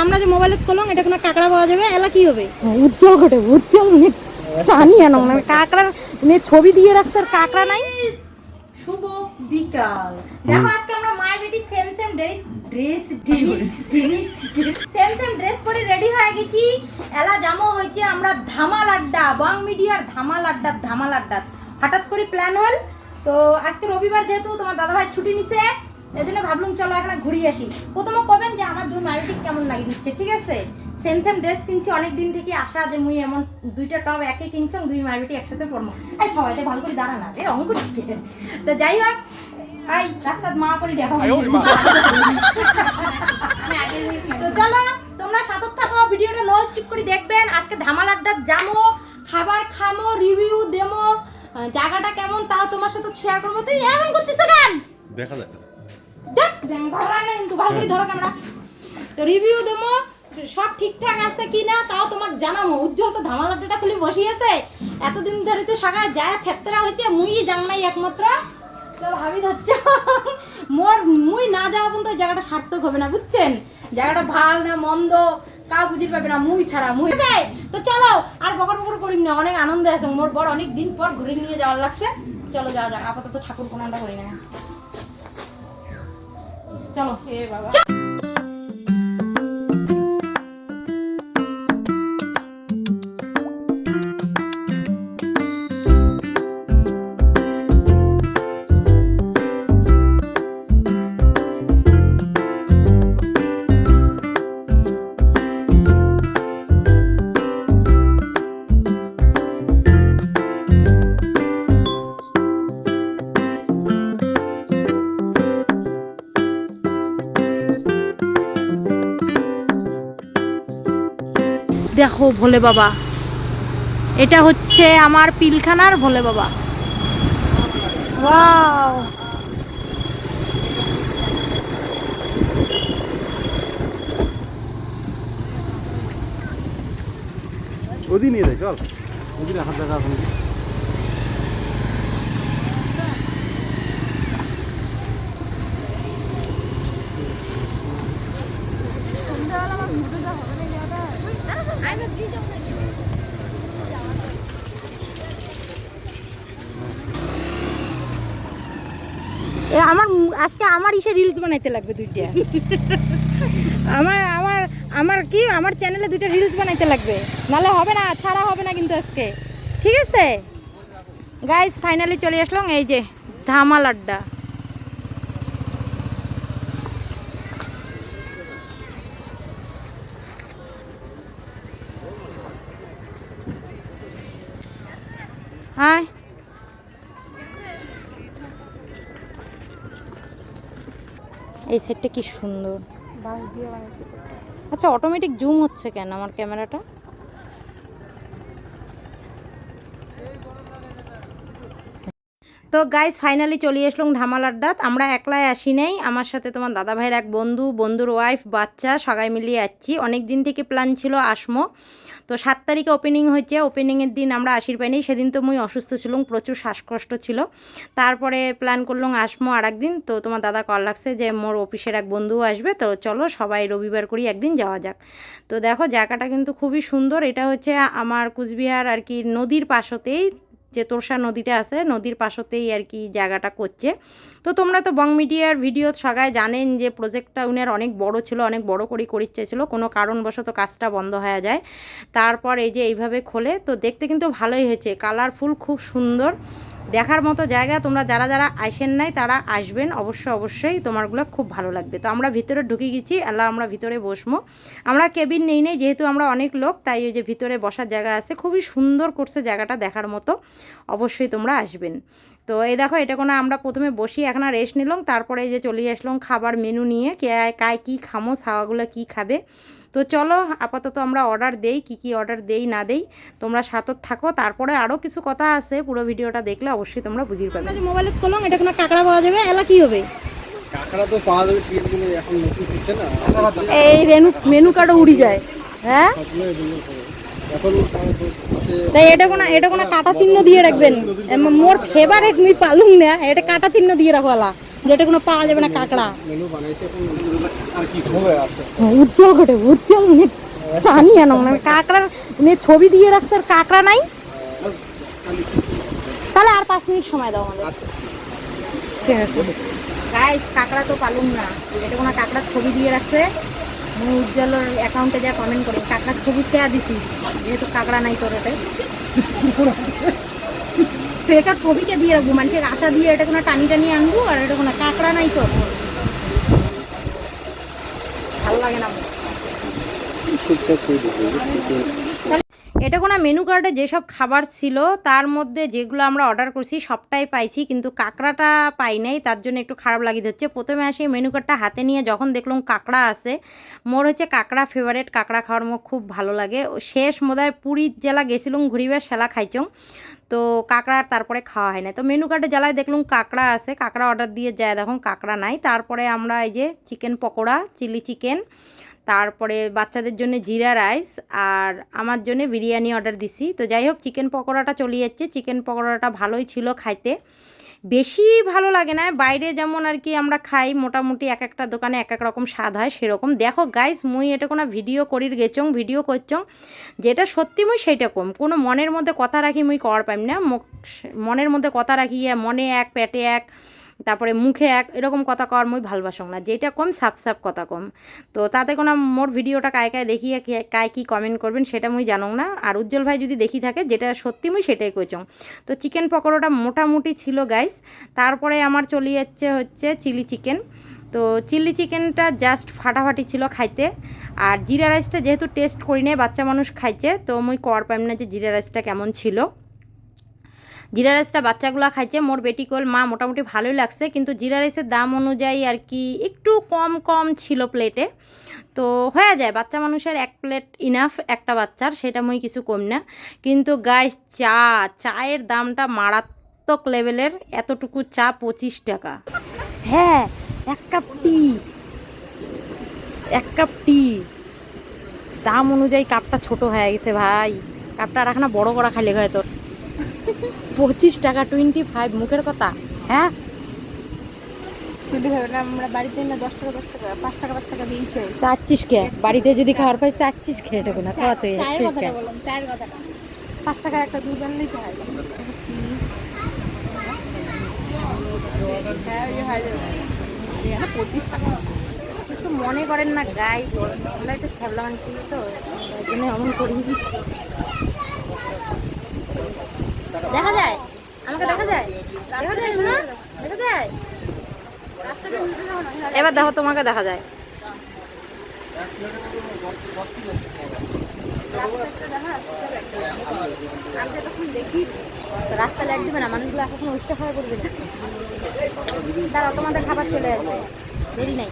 আমরা যে মোবাইলে করলাম এটা কোনো কাঁকড়া পাওয়া যাবে, এলা কি হবে? উজ্জ্বল ঘটে উজ্জ্বল টানি আনো না কাঁকড়ার ছবি দিয়ে রাখছে আর কাঁকড়া নাই। শুভ বিকাল। দেখো আজকে আমরা মায়ের বেটি সেম সেম ড্রেস পরে রেডি হয়ে গেছি। এলা জামো হয়েছে আমরা ধামাল আড্ডা, বং মিডিয়ার ধামাল আড্ডা। হঠাৎ করে প্ল্যান হল। তো আজকে রবিবার যেহেতু তোমার দাদা ভাই ছুটি নিছে, এই জন্য ভাবলাম চলো এখানে ঘুরিয়ে আসি। প্রথমে কবেন যে আমার দুই মায়ের বেটি কেমন লাগে দিচ্ছে, ঠিক আছে? সেম সেম ড্রেস কিনছি, অনেক দিন থেকে আশা যে মুই এমন দুইটা টপ একই কিনছি, দুই মায়ের বেটি একসাথে পরবো। এই সবাইটা ভালো করে দাঁড়া না রে, অঙ্ক করিস। তো যাই হোক, এই রাস্তার মা করে দেখো। তো চলো তোমরা সাথে থাকো, ভিডিওটা নো স্কিপ করে দেখবেন। আজকে ধামাল আড্ডার যাবো, খাবার খামো, রিভিউ দেবো, জায়গাটা কেমন তাও তোমার সাথে শেয়ার করবো। তুই এমন করতেছো কেন? দেখা যায় দেখ ভালো না, কিন্তু ভালো করে ধরো ক্যামেরা। তো রিভিউ দেবো, সব ঠিকঠাক আছে কিনা তাও তোমাকে জানাবো। উজ্জ্বল তো ধামাল আড্ডাটা খুলে বসিয়েছে, এতদিন ধরে তো সকালে যায় থেতরা হয়েছে, মুই জান নাই একমাত্র। তো ভাবি ধরছ মুই না যাওয়া পর্যন্ত জায়গাটা সার্থক হবে না, বুঝছেন? জায়গাটা ভাল না মন্দ কা বুঝির পাবে না মুই ছাড়া। তো চলো আর বকর করিম না, অনেক আনন্দ আছে। মোর বড় অনেক দিন পর ঘুরে নিয়ে যাওয়ার লাগছে। চলো যাওয়া যাক, আপাতত ঠাকুর প্রণামটা করি না। চলো এ বাবা। দেখো ভোলে বাবা, এটা হচ্ছে আমার পিলখানার ভোলে বাবা। ওয়াও, ওদিন নিয়ে যাই, চল ওদিনে হাত দেখা আছে নাকি? আমার আজকে আমার ইসে রিলস বানাইতে লাগবে দুইটা। আমার আমার আমার কি আমার চ্যানেলে দুইটা রিলস বানাইতে লাগবে, নাহলে হবে না, ছাড়া হবে না কিন্তু আজকে, ঠিক আছে? গাইস ফাইনালি চলে আসলাম এই যে ধামাল আড্ডা। হ্যাঁ এই সেটটা কি সুন্দর, বাঁশ দিয়ে বানিয়েছে। আচ্ছা অটোমেটিক জুম হচ্ছে কেন আমার ক্যামেরাটা? তো গাইজ ফাইনালি চলে আসলাম ধামাল আড্ডাত। আমরা একলাই আসি নাই, আমার সাথে তোমার দাদা ভাইয়ের এক বন্ধুর ওয়াইফ, বাচ্চা সবাই মিলিয়ে যাচ্ছি। অনেক দিন থেকে প্ল্যান ছিল আসমো। তো 7 তারিখে ওপেনিং হয়েছে, ওপেনিংয়ের দিন আমরা আসির পাইনি। সেদিন তো মুই অসুস্থ ছিলাম, প্রচুর শ্বাসকষ্ট ছিল। তারপরে প্ল্যান করলাম আসমো আর একদিন। তো তোমার দাদা কল লাগছে যে মোর অফিসের এক বন্ধু আসবে, তো চলো সবাই রবিবার করি একদিন যাওয়া যাক। তো দেখো জায়গাটা কিন্তু খুবই সুন্দর। এটা হচ্ছে আমার কুচবিহার আর কি নদীর পাশতেই, যে তোরসা নদীটা আছে নদীর পাশতেই আর কি জায়গাটা করছে। তো তোমরা তো বং মিডিয়ার ভিডিও সবাই জানেন যে প্রজেক্টটা উনার অনেক বড় ছিল, অনেক বড় করে করিচ্ছে ছিল, কোনো কারণবশত কাজটা বন্ধ হয়ে যায়। তারপর এই যে এইভাবে খোলে, তো দেখতে কিন্তু ভালোই হয়েছে, কালারফুল, খুব সুন্দর, দেখার মতো জায়গা। তোমরা যারা যারা আসেন নাই তারা আসবেন অবশ্যই, তোমারগুলো খুব ভালো লাগবে। তো আমরা ভিতরে ঢুকে গেছি, আল্লাহ আমরা ভিতরে বসবো। আমরা কেবিন নেই যেহেতু আমরা অনেক লোক, তাই ওই যে ভিতরে বসার জায়গা আছে, খুবই সুন্দর করছে জায়গাটা, দেখার মতো, অবশ্যই তোমরা আসবেন। তো এই দেখো এটা কোনো আমরা প্রথমে বসি, এখন আর রেস্ট নিলাম, তারপরে এই যে চলে আসলাম খাবার মেনু নিয়ে, কায় কী খামো, ছাওয়াগুলো কী খাবে। তো চলো আপাতত আমরা অর্ডার দেই, কি অর্ডার দেই না দেই, তোমরা সাথে থাকো। তারপরে আরও কিছু কথা আছে, পুরো ভিডিওটা দেখলে অবশ্যই তোমরা বুঝিয়ে পারবে। আমরা যে মোবাইলে করলাম এটা কোনো কাঁকড়া পাওয়া যাবে, এলা কি হবে? কাঁকড়া তো পাওয়া যাবে, টিকিটগুলো এখন নতুন দিচ্ছে না, এই মেনু কার্ডও উড়ি যায়। হ্যাঁ তাই এটা কোনো কাটা চিহ্ন দিয়ে রাখবেন, মোর ফেভারিট মুই পালুম না, এটা কাটা চিহ্ন দিয়ে রাখো এলা, যেটা কোনো পাওয়া যাবে না কাঁকড়া। উজ্জ্বল ঘটে উজ্জ্বল টানি আনো মানে কাঁকড়ার ছবি দিয়ে রাখছে আর কাঁকড়া নাই। তাহলে আর 5 মিনিট সময় দাও আমাদের। ঠিক আছে গাইস, কাঁকড়া তো পালুম না, এটা কোনো কাঁকড়ার ছবি দিয়ে রাখছে। মুই উজ্জ্বলের অ্যাকাউন্টে যা কমেন্ট করি কাঁকড়ার ছবি পেয়া দিছিস, যেহেতু কাঁকড়া নাই তোর ওটা তো এটা ছবিটা দিয়ে রাখবো, মানুষের আশা দিয়ে এটা কোনো টানি টানি আনবো, আর এটা কোনো কাঁকড়া নাই তোর, ভালো লাগে না। এটা কোনো মেনু কার্ডে যেসব খাবার ছিল তার মধ্যে যেগুলো আমরা অর্ডার করছি সবটাই পাইছি, কিন্তু কাঁকড়াটা পাই নাই, তার জন্য একটু খারাপ লাগিয়ে হচ্ছে। প্রথমে আসি মেনু কার্ডটা হাতে নিয়ে যখন দেখলাম কাঁকড়া আছে, মোর হচ্ছে কাঁকড়া ফেভারেট, কাঁকড়া খাওয়ার মুখ খুব ভালো লাগে। শেষ মোদায় পুরী জেলা গেছিলাম ঘুরিবার সেলা খাইছং, তো কাঁকড়া তারপরে খাওয়া হয় না। তো মেনু কার্ডে জ্বালায় দেখলাম কাঁকড়া আছে, কাঁকড়া অর্ডার দিয়ে যায়, দেখুন কাঁকড়া নাই। তারপরে আমরা এই যে চিকেন পকোড়া, চিলি চিকেন, তারপরে বাচ্চাদের জন্য জিরা রাইস, আর আমার জন্য বিরিয়ানি অর্ডার দিছি। তো যাই হোক, চিকেন পকোড়াটা চলে যাচ্ছে। চিকেন পকোড়াটা ভালোই ছিল খাইতে, বেশি ভালো লাগে না। বাইরে যেমন আর কি আমরা খাই মোটামুটি এক একটা দোকানে এক এক রকম স্বাদ হয়, সেরকম। দেখো গাইস, মুই এটা কোনো ভিডিও করির গেছং, ভিডিও করছং, যেটা সত্যি মুই সেইটা কম, কোনো মনের মধ্যে কথা রাখি মুই কর পাইম না। মনের মধ্যে কথা রাখি, মনে এক পেটে এক, তারপরে মুখে এক, এরকম কথা কর মুই ভালবাসং না। যেটা কম সাপ সাপ কথা কম, তো তাতে কোনো মোর ভিডিওটা কায় কায় দেখিয়ে কায় কী কমেন্ট করবেন সেটা মুই জানং না। আর উজ্জ্বল ভাই যদি দেখি থাকে, যেটা সত্যি মুই সেটাই কইছং। তো চিকেন পকোড়াটা মোটামুটি ছিল গাইস। তারপরে আমার চলে যাচ্ছে হচ্ছে চিলি চিকেন। তো চিলি চিকেনটা জাস্ট ফাটাফাটি ছিল খাইতে। আর জিরা রাইসটা যেহেতু টেস্ট করি নাই, বাচ্চা মানুষ খাইছে, তো মুই কর পাইম না যে জিরা রাইসটা কেমন ছিল। জিরা রাইসটা বাচ্চাগুলো খাইছে, মোর বেটি কল মা মোটামুটি ভালোই লাগছে, কিন্তু জিরা রাইসের দাম অনুযায়ী আর কি একটু কম কম ছিল প্লেটে। তো হয়ে যায়, বাচ্চা মানুষের এক প্লেট ইনাফ একটা বাচ্চার, সেটা মুই কিছু কম না। কিন্তু গাইস, চায়ের দামটা মারাত্মক লেভেলের। এতটুকু চা 25 টাকা। হ্যাঁ, এক কাপ টি দাম অনুযায়ী কাপটা ছোট হয়ে গেছে ভাই। কাপটা আর এখন বড় করা খাইলে হয় তোর 25 টাকা, 25, মুখের কথা। হ্যাঁ, আমরা বাড়িতে না 10 টাকা 5 টাকা 5 টাকা দিয়েছে। চাচ্ছিস কে? বাড়িতে যদি খাওয়ার পাইস চাচ্ছিস খেয়ে দেবো না কত? 5 টাকা একটা দুধ আনলেই তো হয়। কিছু মনে করেন না গাই, আমরা একটু খেবলা মানুষ তো, তাই জন্য অমন করি। দেখা যায়, আমাকে দেখা যায়, দেখা যায় শোনা, দেখা যায়। এবার দেখো, তোমাকে দেখা যায়। আমি তখন দেখি রাস্তা লাইট দিবে না, মানুষগুলো এখন উচ্চা খাওয়া করবে না। দাঁড়াও, তোমাদের খাবার চলে আসবে, দেরি নাই।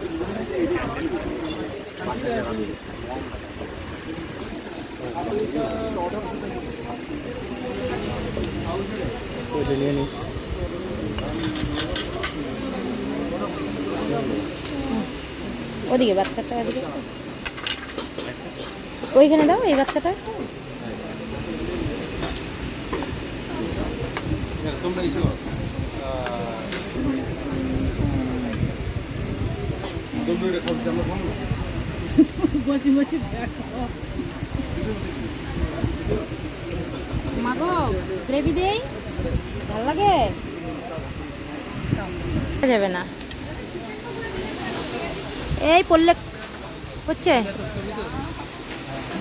ওদিকে বাচ্চাটা, ওদিকে ওইখানে দাও, এই বাচ্চাটা। মাগো গ্রেভি দেই, ভাল লাগে, যাবে না। এই পড়লে হচ্ছে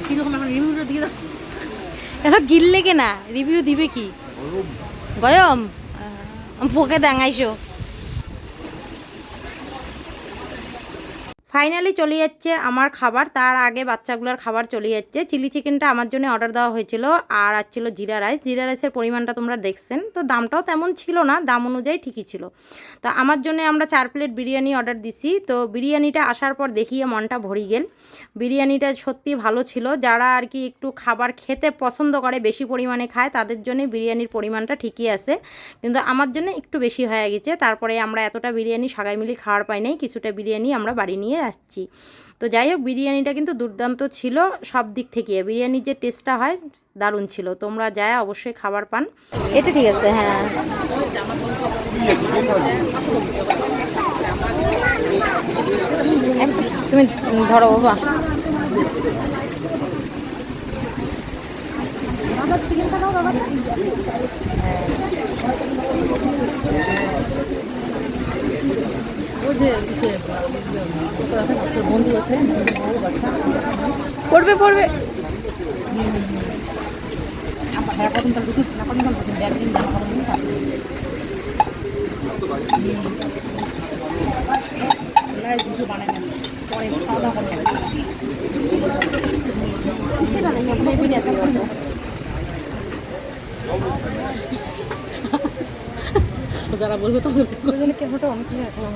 কিরকম, এখন রিভিউটা দিয়ে দাও। এখন গিললে কে না, রিভিউ দিবে কি? গয়ম পোকে দাঙাইছো। ফাইনালি চলে যাচ্ছে আমার খাবার, তার আগে বাচ্চাগুলোর খাবার চলে যাচ্ছে। চিলি চিকেনটা আমার জন্য অর্ডার দেওয়া হয়েছিল, আর ছিল জিরা রাইস। জিরা রাইসের পরিমাণটা তোমরা দেখছেন, তো দামটাও তেমন ছিল না, দাম অনুযায়ী ঠিকই ছিল। তো আমার জন্য আমরা 4 প্লেট বিরিয়ানি অর্ডার দিছি। তো বিরিয়ানিটা আসার পর দেখিয়ে মনটা ভরি গেল। বিরিয়ানিটা সত্যি ভালো ছিল। যারা আর কি একটু খাবার খেতে পছন্দ করে, বেশি পরিমাণে খায়, তাদের জন্য বিরিয়ানির পরিমাণটা ঠিকই আছে, কিন্তু আমার জন্য একটু বেশি হয়ে গেছে। তারপরে আমরা এতটা বিরিয়ানি সবাই মিলে খাওয়ার পাই নাই, কিছুটা বিরিয়ানি আমরা বাড়ি নিয়ে আসছি। তো যাই হোক, বিরিয়ানিটা কিন্তু দুর্দান্ত ছিল সব দিক থেকে। বিরিয়ানির যে টেস্টটা হয় দারুণ ছিল। তোমরা যায় অবশ্যই খাবার পান। এটা ঠিক আছে, হ্যাঁ। তুমি ধরো বাবা। বন্ধু আছে পড়বে পড়বে। যারা বলবে তাদের কে ফটো আমি কি রাখলাম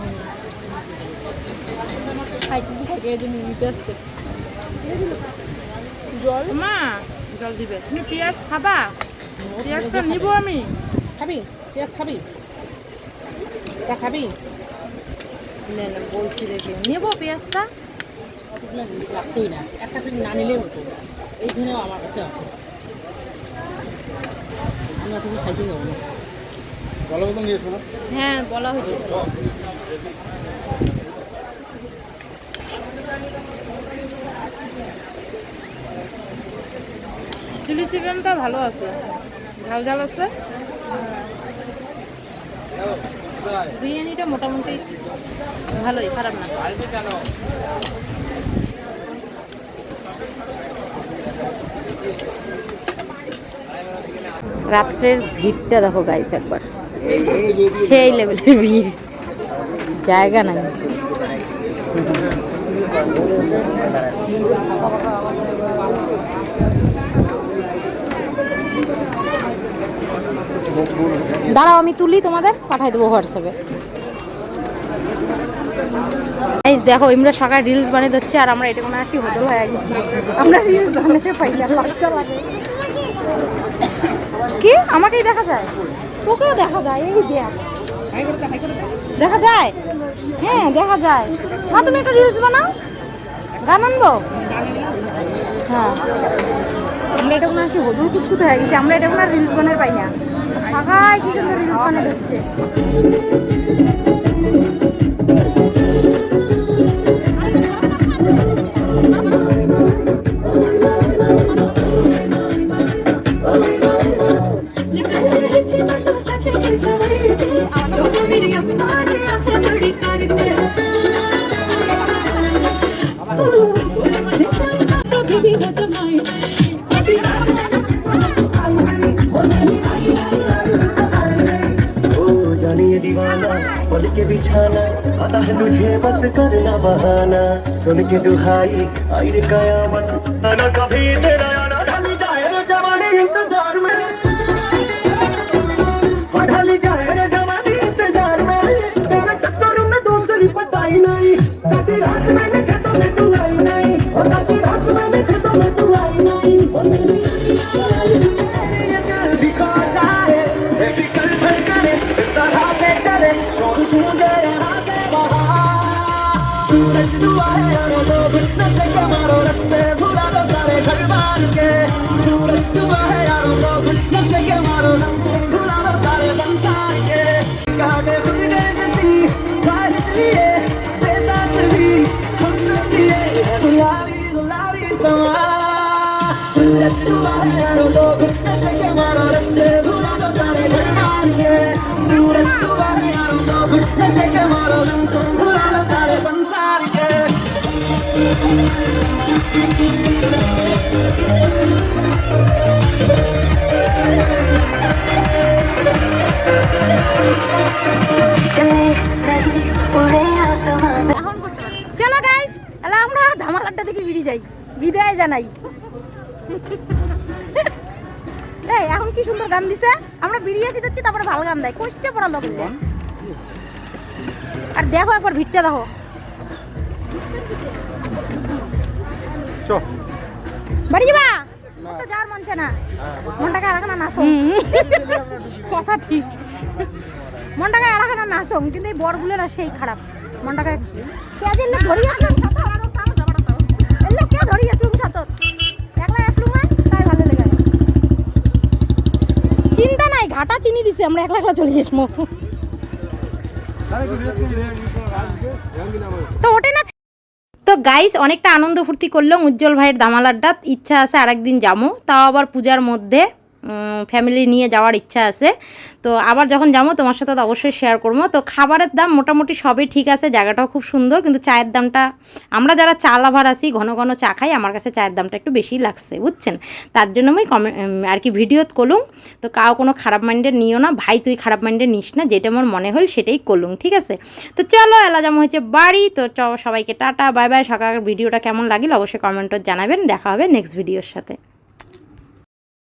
জল মা জল দিবে। তুমি পেঁয়াজ খাবা? পেঁয়াজটা নিব আমি। খাবি? পেঁয়াজ খাবি? তা খাবি? না না বলছি দেখি নেবো পেঁয়াজটা। কতগুলো লাগতোই না, একটা থেকে না নিলেও হতো। এই ধরেও আমার কাছে আছে, আমি অতগুলো খাইতেই যাবো না। জলের বোতল নিয়েছো না? হ্যাঁ বলা হয়েছে। চিলি চিকেনটা ভালো আছে, ঝাল ঝাল আছে। বিরিয়ানিটা মোটামুটি ভালোই, খারাপ না। রাত্রের ভিড়টা দেখো গাইস একবার, সেই লেভেলের ভিড়, জায়গা নাই। দাঁড়াও আমি তুলি, তোমাদের পাঠাই দেবো হোয়াটসঅ্যাপে। দেখো আমরা সকালে রিলস বানিয়ে দিচ্ছে আর আমরা এটা কোনো আসি হোটেল হয়ে গেছি। আমরা রিলস বানাতে পাই না, লজ্জা লাগে। কি আমাকেই দেখা যায়? তোকেও দেখা যায়, এই দেখ দেখা যায়। হ্যাঁ দেখা যায়। মা তুমি একটা রিলস বানাও, গান আনবো। হ্যাঁ আমরা এটা কোনো আসি হোটেল কুতকুত হয়ে গেছি, আমরা এটা কোনো রিলস বানাতে পাই না। সবাই কি সুন্দর রিলস বানিয়ে দিচ্ছে। दीवाना पल के बिछाना आता है तुझे बस करना बहाना सुन के दुहाई आई रे कयामत आना कभी तेरा आना ढल जाए रे जवानी इंतजार में ढल जाए रे जवानी इंतजार में तेरे टक्कर में दूसरी पताई नहीं कटी रात मैंने खेतों में तू आई नहीं और कटी रात मैंने खेतों में तू आई नहीं और मेरी ये दिल दिखा जाए बेबी कल फिर करे इस तरह से चले शोर गूंजे यहाँ से बाहर सूरज डूबा है यारो लोग नशे के मारो रास्ते भुला दो सारे घर बार के सूरज डूबा है यारो लोग नशे के मारो रास्ते भुला दो सारे संसार के काटे खुद गए जैसी ख्वाहिश लिए बेसास भी हम न जिए गुलाबी गुलाबी समा सूरज डूबा है यारो लोग नशे के मारो रास्ते भुला दो सारे घर बार के सूरज डूबा है यारो लोग नशे के मारो तुम भुला दो सारे संसार के চলো গাইস, তাহলে আমরা ধামালাটা থেকে বেরিয়ে যাই, বিদায় জানাই। এই এখন কি সুন্দর গান দিছে, আমরা বেরিয়ে আসি দিচ্ছি, তারপরে ভালো গান দেয়, কষ্টে পড়া লোক। আর দেখো একবার ভিড়টা দেখো। বাড়ি যাবা? তো যাওয়ার মন চায় না, মনটাকে আর না নাচো। কথা ঠিক, মনটাকে আর না নাচো, কিন্তু এই বরগুলো না সেই খারাপ। মনটাকে কেজির লোক ধরিয়ে আসলাম সাথে, এলে কে ধরিয়ে আসলাম সাথে, একলা আসলুম তাই ভালো লেগে। চিন্তা নাই, ঘাটা চিনি দিছে, আমরা একলা একলা চলে যাবো। তো ওঠে না। তো গাইস অনেকটা আনন্দ ফুর্তি করলাম উজ্জ্বল ভাইয়ের ধামাল আড্ডাত। ইচ্ছা আছে আরেকদিন যাবো, তাও আবার পূজার মধ্যে ফ্যামিলি নিয়ে যাওয়ার ইচ্ছা আছে। তো আবার যখন যাবো তোমার সাথে তো অবশ্যই শেয়ার করবো। তো খাবারের দাম মোটামুটি সবই ঠিক আছে, জায়গাটাও খুব সুন্দর, কিন্তু চায়ের দামটা, আমরা যারা চা লাভার আছি ঘন ঘন চা খাই, আমার কাছে চায়ের দামটা একটু বেশি লাগছে বুঝছেন। তার জন্য আমি আর কি ভিডিওত করলুম। তো কাউ কোনো খারাপ মাইন্ডের নিও না ভাই, তুই খারাপ মাইন্ডের নিস না, যেটা আমার মনে হল সেটাই করলুম, ঠিক আছে। তো চলো এলা জামা হয়েছে বাড়ি। তো সবাইকে টাটা বাই বাই। সকালের ভিডিওটা কেমন লাগিল অবশ্যই কমেন্টত জানাবেন। দেখা হবে নেক্সট ভিডিওর সাথে।